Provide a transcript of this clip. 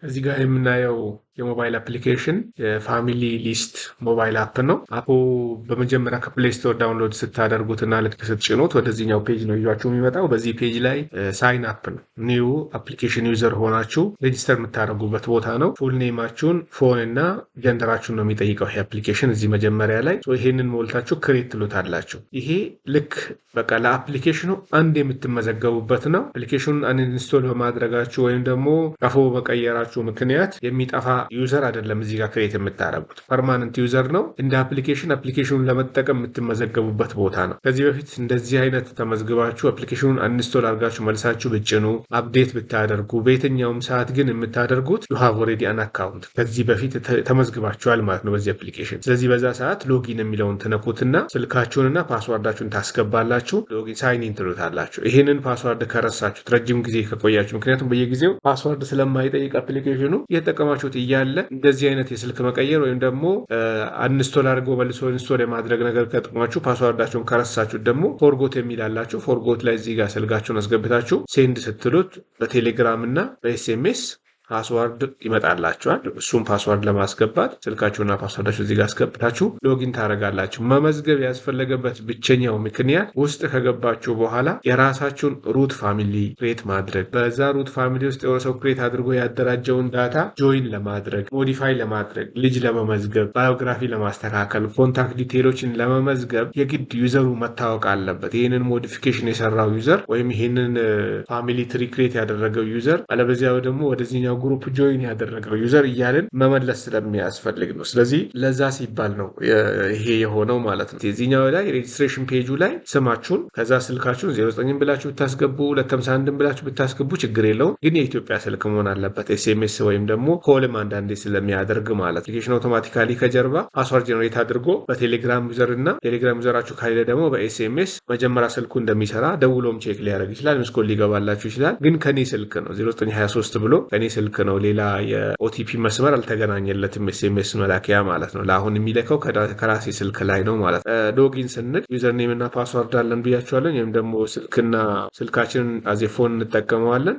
እዚህ ጋር የምናየው የሞባይል አፕሊኬሽን የፋሚሊ ሊስት ሞባይል አፕ ነው። አፑ በመጀመሪያ ከፕሌይ ስቶር ዳውንሎድ ስታደርጉትና ልክ ስትጭኑት ወደዚህኛው ፔጅ ነው ይዟችሁ የሚመጣው። በዚህ ፔጅ ላይ ሳይን አፕ ነው። ኒው አፕሊኬሽን ዩዘር ሆናችሁ ሬጂስተር የምታደርጉበት ቦታ ነው። ፉል ኔማችሁን፣ ፎን እና ጀንደራችሁን ነው የሚጠይቀው ይሄ አፕሊኬሽን እዚህ መጀመሪያ ላይ። ይሄንን ሞልታችሁ ክሬት ትሉታላችሁ። ይሄ ልክ በቃ ለአፕሊኬሽኑ አንድ የምትመዘገቡበት ነው። አፕሊኬሽኑን አንኢንስቶል በማድረጋችሁ ወይም ደግሞ ቀፎ በቀየራችሁ ምክንያት የሚጠፋ ዩዘር አይደለም። እዚህ ጋር ክሬት የምታደርጉት ፐርማነንት ዩዘር ነው። እንደ አፕሊኬሽኑን ለመጠቀም የምትመዘገቡበት ቦታ ነው። ከዚህ በፊት እንደዚህ አይነት ተመዝግባችሁ አፕሊኬሽኑን አንስቶል አድርጋችሁ መልሳችሁ ብጭኑ አፕዴት ብታደርጉ በየትኛውም ሰዓት ግን የምታደርጉት ዩ ሃቭ ኦልሬዲ አን አካውንት ከዚህ በፊት ተመዝግባችኋል ማለት ነው በዚህ አፕሊኬሽን። ስለዚህ በዛ ሰዓት ሎጊን የሚለውን ትነኩትና ስልካችሁንና ፓስዋርዳችሁን ታስገባላችሁ። ሎጊን ሳይን ትሉታላችሁ። ይህንን ፓስዋርድ ከረሳችሁት ረጅም ጊዜ ከቆያችሁ፣ ምክንያቱም በየጊዜው ፓስዋርድ ስለማይጠይቅ አፕሊኬሽኑ እየተጠቀማችሁት እያለ እንደዚህ አይነት የስልክ መቀየር ወይም ደግሞ አንስቶል አድርጎ መልሶ ኢንስቶል የማድረግ ነገር ከጥቅማችሁ ፓስዋርዳችሁን ከረሳችሁት ደግሞ ፎርጎት የሚላላችሁ ፎርጎት ላይ እዚህ ጋር ስልካችሁን አስገብታችሁ ሴንድ ስትሉት በቴሌግራም እና በኤስኤምኤስ ፓስዋርድ ይመጣላችኋል። እሱም ፓስዋርድ ለማስገባት ስልካችሁና ፓስዋርዳችሁ እዚህ ጋር አስገብታችሁ ሎጊን ታደርጋላችሁ። መመዝገብ ያስፈለገበት ብቸኛው ምክንያት ውስጥ ከገባችሁ በኋላ የራሳችሁን ሩት ፋሚሊ ክሬት ማድረግ፣ በዛ ሩት ፋሚሊ ውስጥ የሆነ ሰው ክሬት አድርጎ ያደራጀውን ዳታ ጆይን ለማድረግ፣ ሞዲፋይ ለማድረግ፣ ልጅ ለመመዝገብ፣ ባዮግራፊ ለማስተካከል፣ ኮንታክት ዲቴሎችን ለመመዝገብ የግድ ዩዘሩ መታወቅ አለበት። ይህንን ሞዲፊኬሽን የሰራው ዩዘር ወይም ይህንን ፋሚሊ ትሪ ክሬት ያደረገው ዩዘር፣ አለበዚያ ደግሞ ወደዚህኛው ግሩፕ ጆይን ያደረገው ዩዘር እያልን መመለስ ስለሚያስፈልግ ነው። ስለዚህ ለዛ ሲባል ነው ይሄ የሆነው ማለት ነው። የዚህኛው ላይ ሬጅስትሬሽን ፔጁ ላይ ስማችሁን ከዛ ስልካችሁን 09 ብላችሁ ብታስገቡ 251 ብላችሁ ብታስገቡ ችግር የለውም። ግን የኢትዮጵያ ስልክ መሆን አለበት። ኤስኤምኤስ ወይም ደግሞ ኮልም አንዳንዴ ስለሚያደርግ ማለት አፕሊኬሽን አውቶማቲካሊ ከጀርባ ፓስዋርድ ጀነሬት አድርጎ በቴሌግራም ዩዘር እና ቴሌግራም ዩዘራችሁ ካለ ደግሞ በኤስኤምኤስ መጀመሪያ ስልኩ እንደሚሰራ ደውሎም ቼክ ሊያደርግ ይችላል። ምስኮል ሊገባላችሁ ይችላል። ግን ከኔ ስልክ ነው 0923 ብሎ ከኔ ስልክ ነው። ሌላ የኦቲፒ መስመር አልተገናኘለትም። ኤስኤምኤስ መላኪያ ማለት ነው። ለአሁን የሚለከው ከራሴ ስልክ ላይ ነው ማለት ነው። ሎጊን ስንል ዩዘር ኔም እና ፓስዋርድ አለን ብያቸዋለን። ወይም ደግሞ ስልካችንን አዜ ፎን እንጠቀመዋለን።